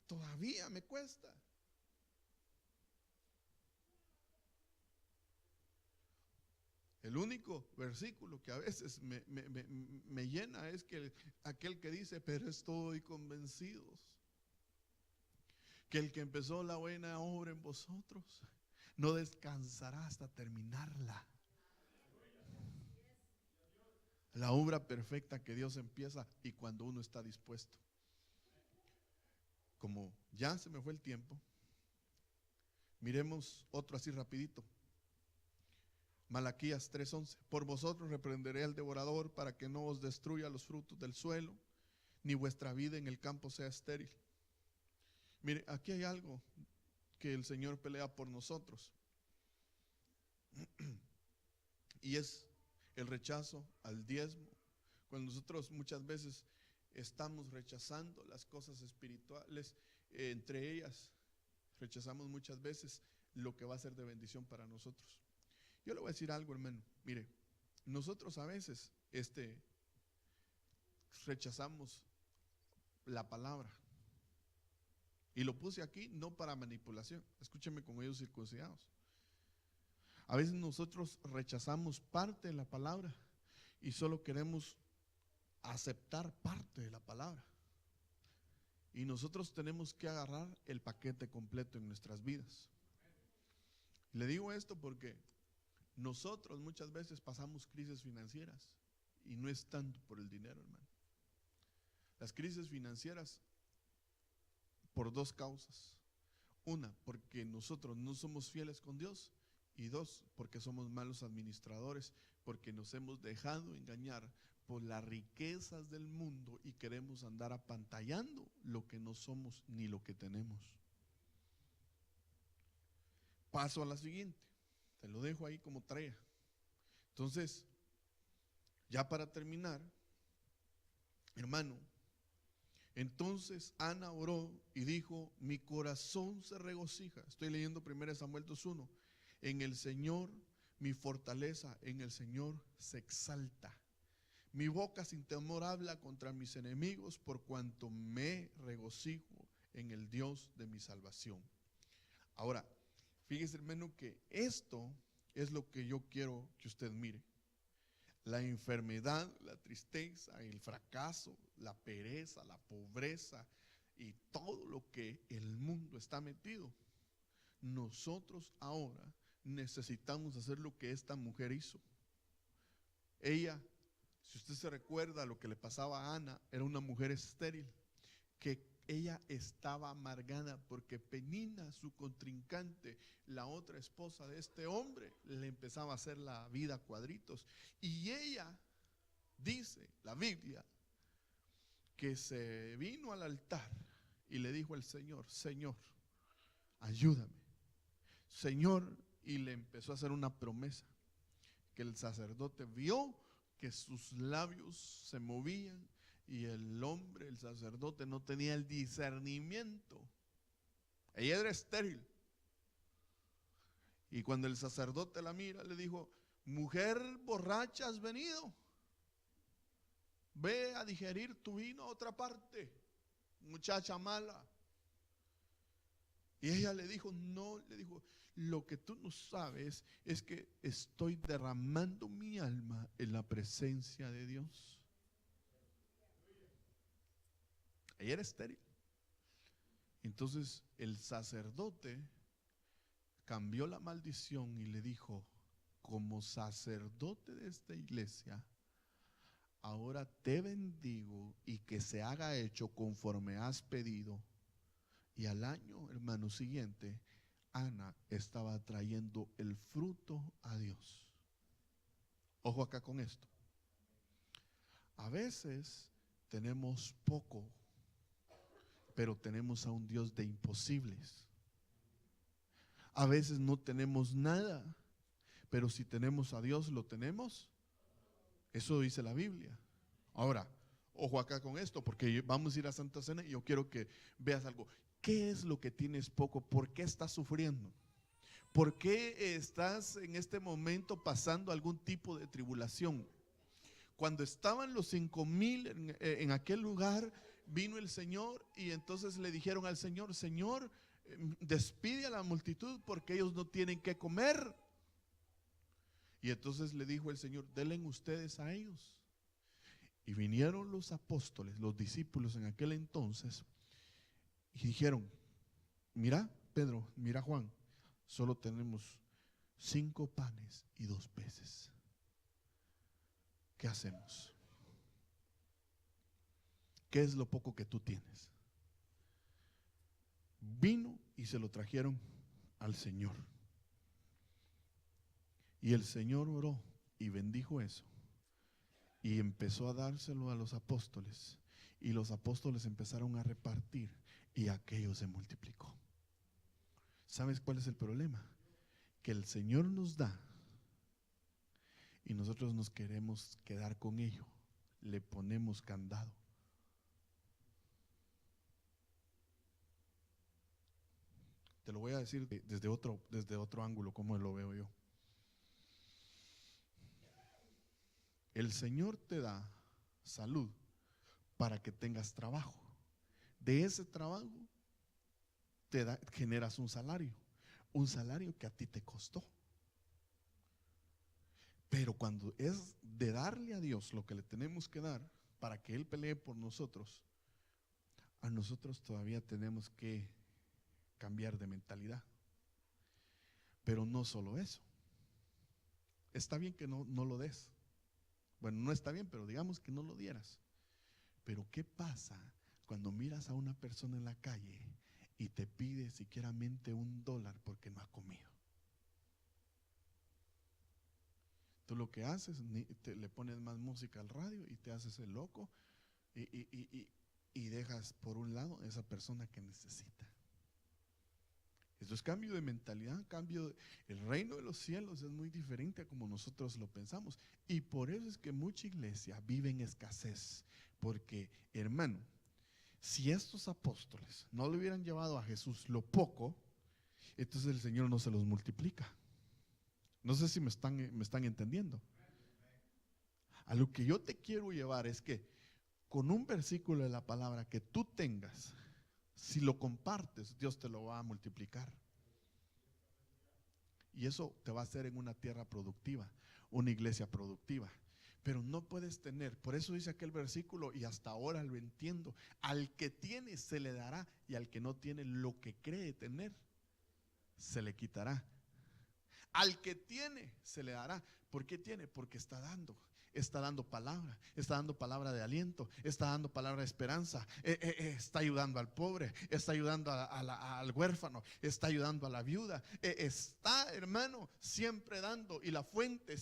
todavía me cuesta. El único versículo que a veces me llena es aquel que dice, pero estoy convencidos que el que empezó la buena obra en vosotros no descansará hasta terminarla. La obra perfecta que Dios empieza y cuando uno está dispuesto. Como ya se me fue el tiempo, miremos otro así rapidito. Malaquías 3:11. Por vosotros reprenderé al devorador para que no os destruya los frutos del suelo, ni vuestra vida en el campo sea estéril. Mire, aquí hay algo que el Señor pelea por nosotros. Y es el rechazo al diezmo. Cuando nosotros muchas veces estamos rechazando las cosas espirituales, entre ellas rechazamos muchas veces lo que va a ser de bendición para nosotros. Yo le voy a decir algo, hermano. Mire, nosotros a veces rechazamos la palabra. Y lo puse aquí no para manipulación. Escúcheme con ellos circuncidados. A veces nosotros rechazamos parte de la palabra y solo queremos aceptar parte de la palabra. Y nosotros tenemos que agarrar el paquete completo en nuestras vidas. Le digo esto porque nosotros muchas veces pasamos crisis financieras y no es tanto por el dinero, hermano. Las crisis financieras por dos causas. Una, porque nosotros no somos fieles con Dios. Y dos, porque somos malos administradores, porque nos hemos dejado engañar por las riquezas del mundo y queremos andar apantallando lo que no somos ni lo que tenemos. Paso a la siguiente. Te lo dejo ahí como tarea. Entonces, ya para terminar, hermano, entonces Ana oró y dijo, mi corazón se regocija. Estoy leyendo 1 Samuel 2:1. En el Señor mi fortaleza, en el Señor se exalta. Mi boca sin temor habla contra mis enemigos, por cuanto me regocijo en el Dios de mi salvación. Ahora, fíjese, hermano, que esto es lo que yo quiero que usted mire. La enfermedad, la tristeza, el fracaso, la pereza, la pobreza y todo lo que el mundo está metido. Nosotros ahora necesitamos hacer lo que esta mujer hizo. Ella, si usted se recuerda lo que le pasaba a Ana, era una mujer estéril, que ella estaba amargada porque Penina, su contrincante, la otra esposa de este hombre, le empezaba a hacer la vida a cuadritos. Y ella, dice la Biblia, que se vino al altar y le dijo al Señor: Señor, ayúdame. Señor, y le empezó a hacer una promesa, que el sacerdote vio que sus labios se movían y el hombre, el sacerdote, no tenía el discernimiento. Ella era estéril. Y cuando el sacerdote la mira, le dijo: mujer borracha, has venido, ve a digerir tu vino a otra parte, muchacha mala. Y ella le dijo: no, le dijo, lo que tú no sabes es que estoy derramando mi alma en la presencia de Dios. Ella era estéril. Entonces el sacerdote cambió la maldición y le dijo: como sacerdote de esta iglesia, ahora te bendigo y que se haga hecho conforme has pedido. Y al año, hermano, siguiente, Ana estaba trayendo el fruto a Dios. Ojo acá con esto. A veces tenemos poco, pero tenemos a un Dios de imposibles. A veces no tenemos nada, pero si tenemos a Dios, lo tenemos. Eso dice la Biblia. Ahora, ojo acá con esto, porque vamos a ir a Santa Cena y yo quiero que veas algo. ¿Qué es lo que tienes poco? ¿Por qué estás sufriendo? ¿Por qué estás en este momento pasando algún tipo de tribulación? Cuando estaban los 5,000 en aquel lugar, vino el Señor y entonces le dijeron al Señor: Señor, despide a la multitud porque ellos no tienen que comer. Y entonces le dijo el Señor: denle ustedes a ellos. Y vinieron los apóstoles, los discípulos en aquel entonces, y dijeron: mira Pedro, mira Juan, solo tenemos 5 panes y 2 peces. ¿Qué hacemos? ¿Qué es lo poco que tú tienes? Vino y se lo trajeron al Señor. Y el Señor oró y bendijo eso. Y empezó a dárselo a los apóstoles. Y los apóstoles empezaron a repartir. Y aquello se multiplicó. ¿Sabes cuál es el problema? Que el Señor nos da y nosotros nos queremos quedar con ello. Le ponemos candado. Te lo voy a decir desde otro ángulo, como lo veo yo. El Señor te da salud para que tengas trabajo. De ese trabajo generas un salario que a ti te costó. Pero cuando es de darle a Dios lo que le tenemos que dar para que Él pelee por nosotros, a nosotros todavía tenemos que cambiar de mentalidad. Pero no solo eso. Está bien que no lo des. Bueno, no está bien, pero digamos que no lo dieras. Pero ¿qué pasa cuando miras a una persona en la calle y te pide siquieramente $1 porque no ha comido? Tú lo que haces, le pones más música al radio y te haces el loco y dejas por un lado a esa persona que necesita. Esto es cambio de mentalidad, el reino de los cielos es muy diferente a como nosotros lo pensamos. Y por eso es que mucha iglesia vive en escasez. Porque, hermano, si estos apóstoles no le hubieran llevado a Jesús lo poco, entonces el Señor no se los multiplica. No sé si me están entendiendo. A lo que yo te quiero llevar es que con un versículo de la palabra que tú tengas, si lo compartes, Dios te lo va a multiplicar. Y eso te va a hacer en una tierra productiva, una iglesia productiva. Pero no puedes tener, por eso dice aquel versículo, y hasta ahora lo entiendo: al que tiene se le dará, y al que no tiene lo que cree tener, se le quitará. Al que tiene se le dará. ¿Por qué tiene? Porque está dando palabra de aliento, está dando palabra de esperanza, está ayudando al pobre, está ayudando al huérfano, está ayudando a la viuda, está, hermano, siempre dando. Y la fuente,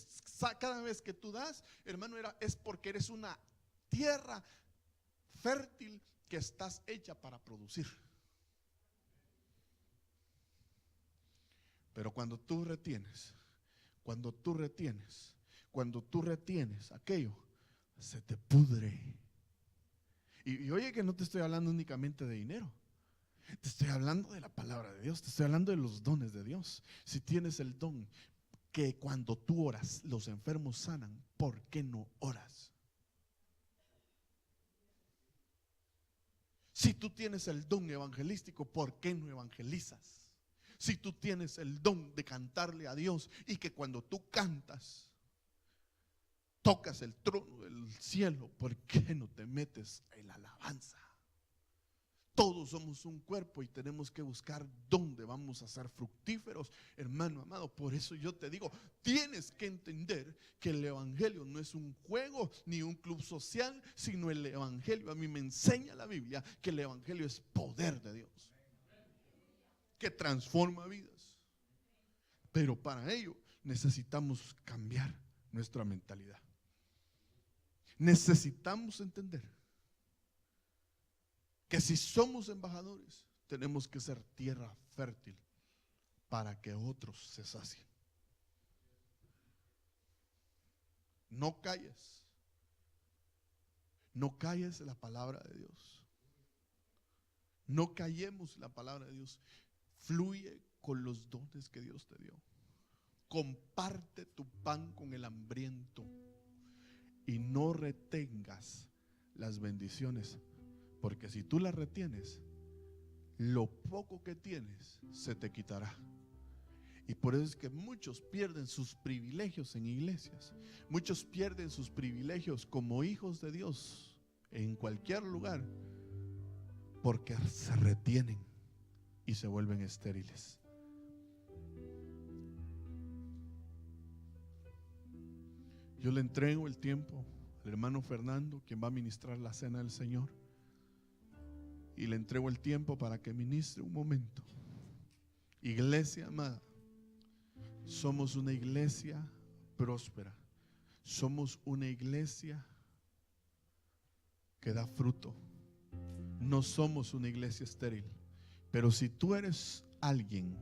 cada vez que tú das, hermano, es porque eres una tierra fértil que estás hecha para producir. Pero cuando tú retienes aquello, se te pudre. Y oye que no te estoy hablando únicamente de dinero. Te estoy hablando de la palabra de Dios, te estoy hablando de los dones de Dios. Si tienes el don que cuando tú oras los enfermos sanan, ¿por qué no oras? Si tú tienes el don evangelístico, ¿por qué no evangelizas? Si tú tienes el don de cantarle a Dios y que cuando tú cantas tocas el trono del cielo, ¿por qué no te metes en la alabanza? Todos somos un cuerpo y tenemos que buscar dónde vamos a ser fructíferos, hermano amado. Por eso yo te digo, tienes que entender que el evangelio no es un juego ni un club social, sino el evangelio. A mí me enseña la Biblia que el evangelio es poder de Dios, que transforma vidas. Pero para ello necesitamos cambiar nuestra mentalidad. Necesitamos entender que si somos embajadores, tenemos que ser tierra fértil para que otros se sacien. No calles la palabra de Dios. No callemos la palabra de Dios. Fluye con los dones que Dios te dio. Comparte tu pan con el hambriento y no retengas las bendiciones. Porque si tú la retienes, lo poco que tienes se te quitará. Y por eso es que muchos pierden sus privilegios en iglesias. Muchos pierden sus privilegios como hijos de Dios en cualquier lugar, porque se retienen y se vuelven estériles. Yo le entrego el tiempo al hermano Fernando, quien va a ministrar la cena del Señor. Y le entrego el tiempo para que ministre un momento. Iglesia amada, somos una iglesia próspera. Somos una iglesia que da fruto. No somos una iglesia estéril. Pero si tú eres alguien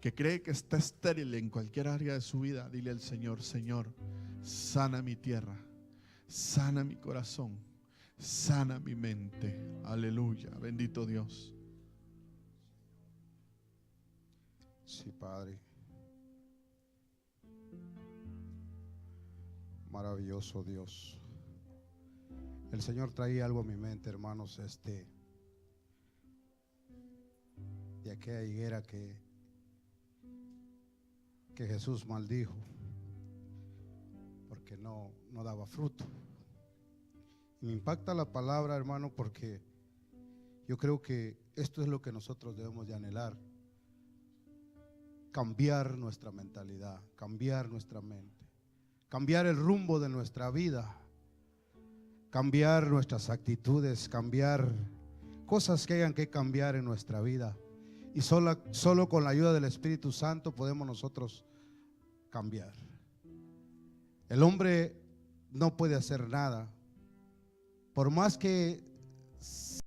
que cree que está estéril en cualquier área de su vida, dile al Señor: Señor, sana mi tierra, sana mi corazón, sana mi mente. Aleluya, bendito Dios. Sí, Padre. Maravilloso Dios. El Señor traía algo a mi mente, hermanos, de aquella higuera que Jesús maldijo porque no daba fruto. Me impacta la palabra, hermano, porque yo creo que esto es lo que nosotros debemos de anhelar: cambiar nuestra mentalidad, cambiar nuestra mente, cambiar el rumbo de nuestra vida, cambiar nuestras actitudes, cambiar cosas que hayan que cambiar en nuestra vida. Y solo con la ayuda del Espíritu Santo podemos nosotros cambiar. El hombre no puede hacer nada. Por más que